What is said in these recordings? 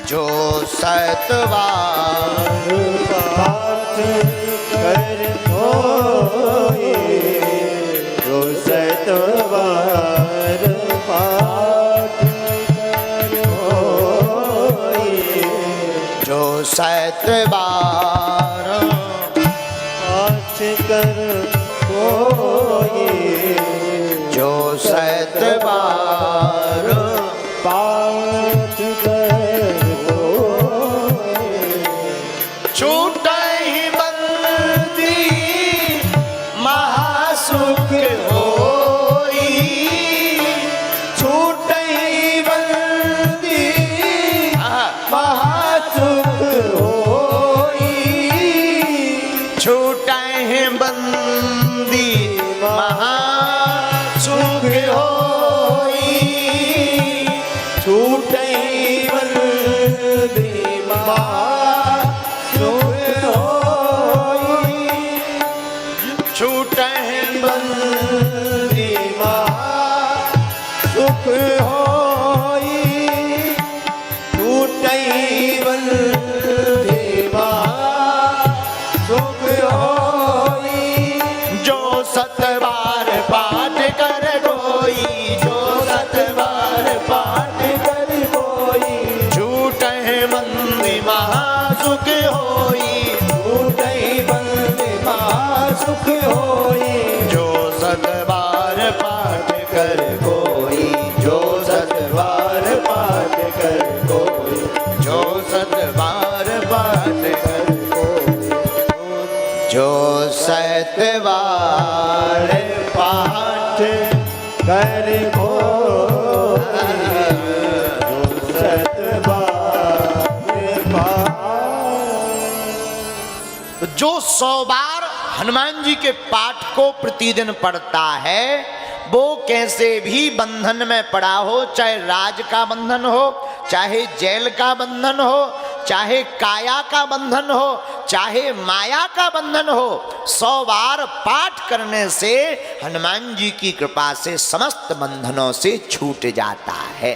जो सतबार पाठ कर होए, जो सतबार पाठ कर होए, जो सतबार पाठ कर होए, जो सतबार पाठ कर होए, छूटहि बंदी महासुख होई, छूटहि बंदी महासुख होई, छूटहि बंदी महासुख होई, छूटहि बंदी महासुख होई, छूटहि बंदी महासुख होई, छूटहि बंदी महासुख होई, जो सतबार पाठ कर कोई, जो सतबार पाठ कर कोई, छूटहि बंदी महासुख होई, छूटहि बंदी महासुख होई, जो सतबार पाठ कर कोई, जो सतबार पाठ कर कोई, जो सतबार पाठ कर कोई, जो सतबार पाठ कर कोई, जो सतबार पाठ। जो 100 बार हनुमान जी के पाठ को प्रतिदिन पढ़ता है, वो कैसे भी बंधन में पड़ा हो, चाहे राज का बंधन हो, चाहे जेल का बंधन हो, चाहे काया का बंधन हो, चाहे माया का बंधन हो, 100 बार पाठ करने से हनुमान जी की कृपा से समस्त बंधनों से छूट जाता है।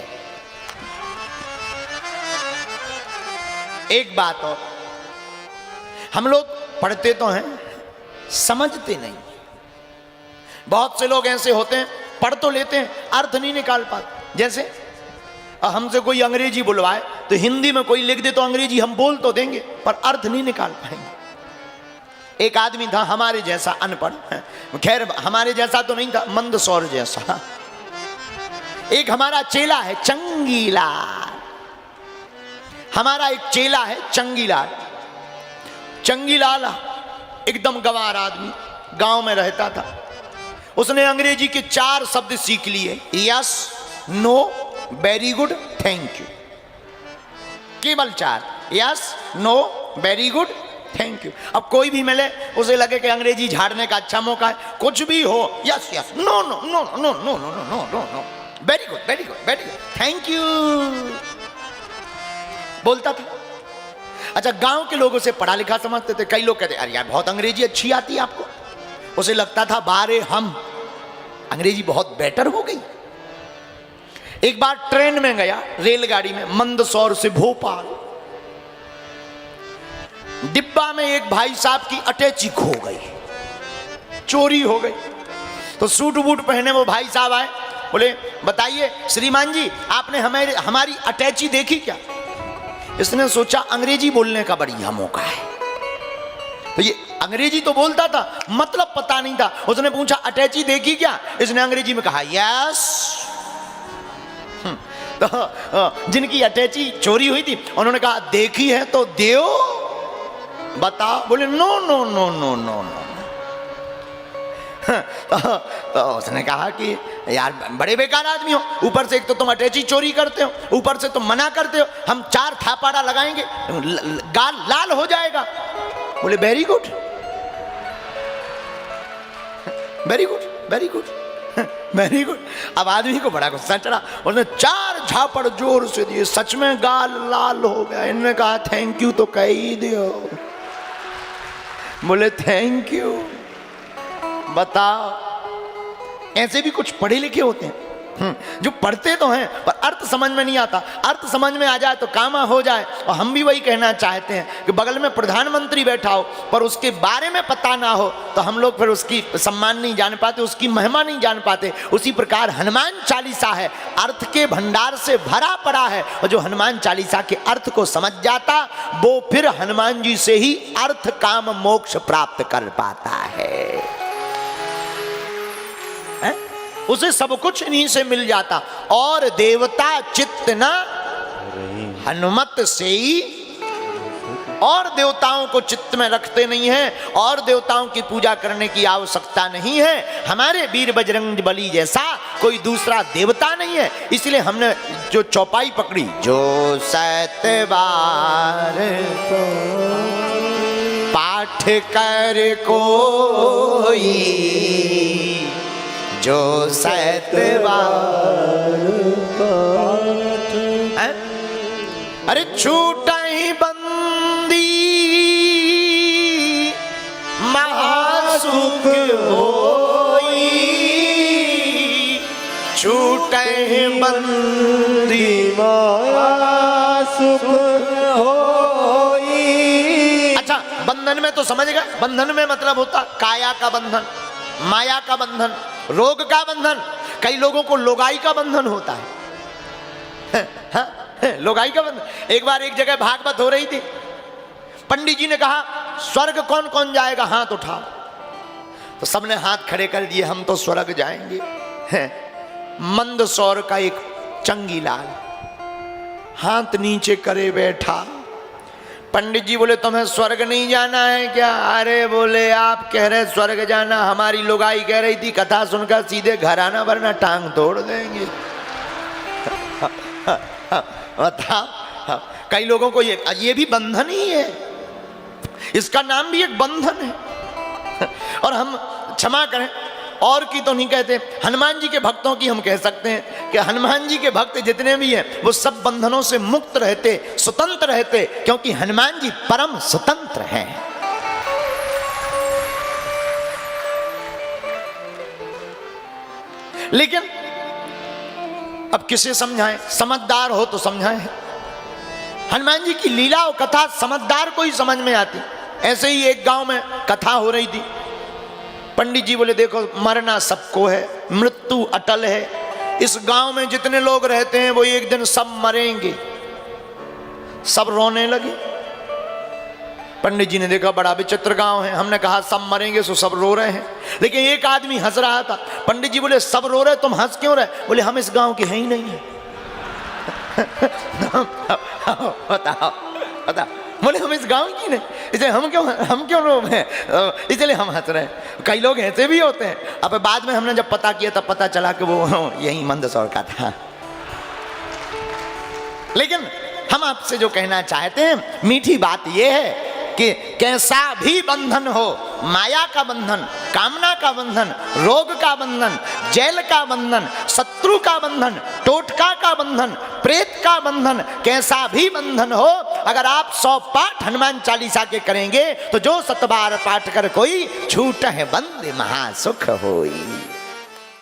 एक बात और, हम लोग पढ़ते तो हैं, समझते नहीं। बहुत से लोग ऐसे होते हैं, पढ़ तो लेते हैं, अर्थ नहीं निकाल पाते। जैसे हमसे कोई अंग्रेजी बुलवाए तो हिंदी में कोई लिख दे तो अंग्रेजी हम बोल तो देंगे, पर अर्थ नहीं निकाल पाएंगे। एक आदमी था हमारे जैसा अनपढ़, खैर हमारे जैसा तो नहीं था, मंदसौर जैसा। एक हमारा चेला है चंगीलाल, हमारा एक चेला है चंगीलाल। चंगीलाल एकदम गंवार आदमी, गांव में रहता था। उसने अंग्रेजी के 4 शब्द सीख लिए, yes, no, very good, thank you. केवल 4, yes, no, very good, thank you. अब कोई भी मिले उसे लगे कि अंग्रेजी झाड़ने का अच्छा मौका है, कुछ भी हो, yes yes, no no no no no no no no no no, very good very good very good, thank you बोलता था। अच्छा, गांव के लोग उसे पढ़ा लिखा समझते थे। कई लोग कहते अरे यार बहुत अंग्रेजी अच्छी आती है आपको। उसे लगता था बारे हम अंग्रेजी बहुत बेटर हो गई। एक बार ट्रेन में गया, रेलगाड़ी में, मंदसौर से भोपाल। डिब्बा में एक भाई साहब की अटैची खो गई, चोरी हो गई। तो सूट बूट पहने वो भाई साहब आए, बोले बताइए श्रीमान जी, आपने हमारी अटैची देखी क्या? इसने सोचा अंग्रेजी बोलने का बढ़िया मौका है, तो ये अंग्रेजी तो बोलता था, मतलब पता नहीं था। उसने पूछा अटैची देखी क्या? इसने अंग्रेजी में कहा यस। तो जिनकी अटैची चोरी हुई थी उन्होंने कहा देखी है तो देओ, बताओ। बोले no no no no no no. तो उसने कहा कि यार बड़े बेकार आदमी हो, ऊपर से एक तो तुम अटैची चोरी करते हो, ऊपर से तुम मना करते हो, हम 4 थापाड़ा लगाएंगे, गाल लाल हो जाएगा। बोले very good very good very good very good. अब आदमी को बड़ा गुस्सा चढ़ा, उसने 4 झापड़ जोर से दिए, सच में गाल लाल हो गया। इन्होंने कहा थैंक यू तो कह ही दियो। बोले थैंक यू। बताओ, ऐसे भी कुछ पढ़े लिखे होते हैं, जो पढ़ते तो हैं पर अर्थ समझ में नहीं आता। अर्थ समझ में आ जाए तो काम हो जाए। और हम भी वही कहना चाहते हैं कि बगल में प्रधानमंत्री बैठा हो पर उसके बारे में पता ना हो तो हम लोग फिर उसकी सम्मान नहीं जान पाते, उसकी महिमा नहीं जान पाते। उसी प्रकार हनुमान चालीसा है, अर्थ के भंडार से भरा पड़ा है। और जो हनुमान चालीसा के अर्थ को समझ जाता वो फिर हनुमान जी से ही अर्थ काम मोक्ष प्राप्त कर पाता है। उसे सब कुछ इन्हीं से मिल जाता। और देवता चित्त न हनुमत से ही, और देवताओं को चित्त में रखते नहीं हैं और देवताओं की पूजा करने की आवश्यकता नहीं है। हमारे वीर बजरंग बली जैसा कोई दूसरा देवता नहीं है। इसलिए हमने जो चौपाई पकड़ी, जो 7 बार पाठ कर कोई, जो 7 बार अरे छूटा ही बंदी महासुख होई, छूटे ही बंदी महासुख होई। अच्छा, बंधन में तो समझ गए, बंधन में मतलब होता काया का बंधन, माया का बंधन, रोग का बंधन। कई लोगों को लोगाई का बंधन होता है, लोगाई का बंधन। एक बार एक जगह भागवत हो रही थी, पंडित जी ने कहा स्वर्ग कौन कौन जाएगा, हाथ उठाओ। तो सबने हाथ खड़े कर दिए, हम तो स्वर्ग जाएंगे। मंदसौर का एक चंगी लाल हाथ नीचे करे बैठा। पंडित जी बोले तुम्हें स्वर्ग नहीं जाना है क्या? अरे बोले आप कह रहे स्वर्ग जाना, हमारी लोगाई कह रही थी कथा सुनकर सीधे घर आना वरना टांग तोड़ देंगे। बताओ, कई लोगों को ये भी बंधन ही है, इसका नाम भी एक बंधन है। और हम क्षमा करें और की तो नहीं कहते, हनुमान जी के भक्तों की हम कह सकते हैं कि हनुमान जी के भक्त जितने भी हैं वो सब बंधनों से मुक्त रहते, स्वतंत्र रहते, क्योंकि हनुमान जी परम स्वतंत्र हैं। लेकिन अब किसे समझाएं? समझदार हो तो समझाएं। हनुमान जी की लीला और कथा समझदार को ही समझ में आती। ऐसे ही एक गांव में कथा हो रही थी। पंडित जी बोले देखो मरना सबको है, मृत्यु अटल है, इस गांव में जितने लोग रहते हैं वो एक दिन सब मरेंगे। सब रोने लगे। पंडित जी ने देखा बड़ा विचित्र गांव है, हमने कहा सब मरेंगे सो सब रो रहे हैं। लेकिन एक आदमी हंस रहा था। पंडित जी बोले सब रो रहे तुम हंस क्यों रहे? बोले हम इस गांव के हैं ही नहीं है। बताओ बताओ, बोले हम इस गांव की नहीं, इसलिए हम क्यों रो रहे हैं, इसलिए हम हंस रहे हैं। कई लोग ऐसे भी होते हैं। अब बाद में हमने जब पता किया तब पता चला कि वो यही मंदसौर का था। लेकिन हम आपसे जो कहना चाहते हैं, मीठी बात यह है कि कैसा भी बंधन हो, माया का बंधन, कामना का बंधन, रोग का बंधन, जेल का बंधन, शत्रु का बंधन, टोटका का बंधन, प्रेत का बंधन, कैसा भी बंधन हो, अगर आप 100 पाठ हनुमान चालीसा के करेंगे तो जो 7 बार पाठ कर कोई छूट है बंद महासुख होई।